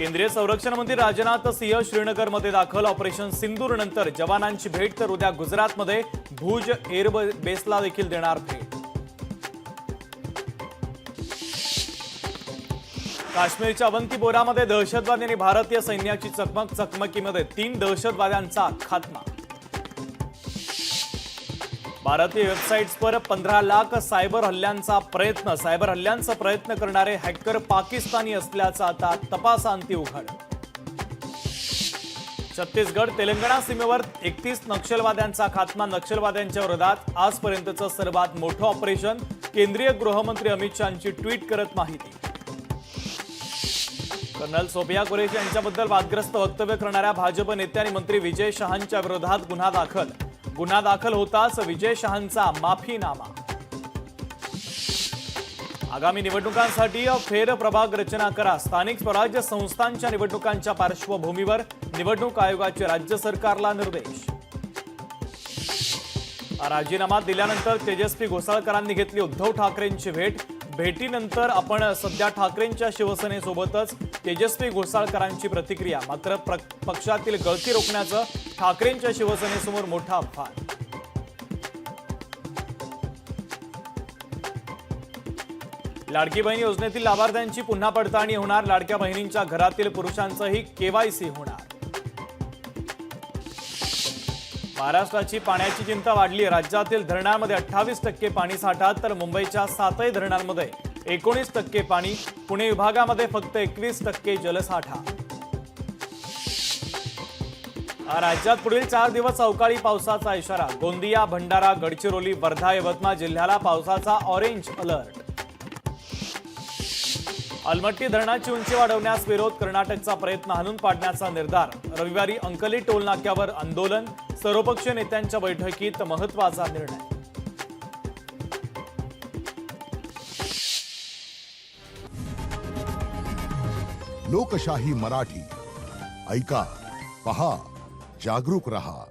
केंद्रीय संरक्षण मंत्री राजनाथ सिंह श्रीनगरमध्ये दाखल। ऑपरेशन सिंदूर नंतर जवानांची भेट, तर उद्या गुजरातमध्ये भुज एअरबेसला देखील देणार भेट। काश्मीरच्या अवंतीपोरामध्ये दहशतवादी आणि भारतीय सैन्याची चकमकीमध्ये 3 दहशतवाद्यांचा खात्मा। भारतीय वेबसाइट्सवर 15 लाख सायबर हल्ल्यांचा प्रयत्न करणारे हॅकर पाकिस्तानी असल्याचा आता तपासांती उघड। छत्तीसगड तेलंगणा सीमेवर 31 नक्षलवाद्यांचा खात्मा। नक्षलवाद्यांच्या विरोधात आजपर्यंतचं सर्वात मोठं ऑपरेशन। केंद्रीय गृहमंत्री अमित शहांची ट्विट करत माहिती। कर्नल सोफिया कुरेशी यांच्याबद्दल वादग्रस्त वक्तव्य करणाऱ्या भाजप नेते आणि मंत्री विजय शहांच्या विरोधात गुन्हा दाखल होताच विजय शहांचा माफीनामा। आगामी निवडणुकांसाठी फेरप्रभाग रचना करा। स्थानिक स्वराज्य संस्थांच्या निवडणुकांच्या पार्श्वभूमीवर निवडणूक आयोगाचे राज्य सरकारला निर्देश। राजीनामा दिल्यानंतर तेजस्वी घोसाळकरांनी घेतली उद्धव ठाकरेंची भेट। भेटीनंतर आपण सध्या ठाकरेंच्या शिवसेनेसोबतच, तेजस्वी घोसाळकरांची प्रतिक्रिया। मात्र पक्षातील गळती रोखण्याचं ठाकरेंच्या शिवसेनेसमोर मोठं आव्हान। लाडकी बहीण योजनेतील लाभार्थ्यांची पुन्हा पडताळणी होणार। लाडक्या बहिणींच्या घरातील पुरुषांचंही केवायसी होणार। महाराष्ट्राची पाण्याची चिंता वाढली। राज्यातील धरणांमध्ये 28% पाणीसाठा, तर मुंबईच्या 7 धरणांमध्ये 19% पाणी। पुणे विभागामध्ये फक्त 21% जलसाठा। राज्यात पुढील 4 दिवस अवकाळी पावसाचा इशारा। गोंदिया, भंडारा, गडचिरोली, वर्धा, यवतमाळ जिल्ह्याला पावसाचा ऑरेंज अलर्ट। अलमट्टी धरणाची उंची वाढवण्यास विरोध, कर्नाटकचा प्रयत्न हाणून पाडण्याचा निर्धार। रविवारी अंकली टोल नाक्यावर आंदोलन, सर्वपक्षीय नेत्यांच्या बैठकीत महत्त्वाचा निर्णय। लोकशाही मराठी ऐका, पहा, जागरूक रहा।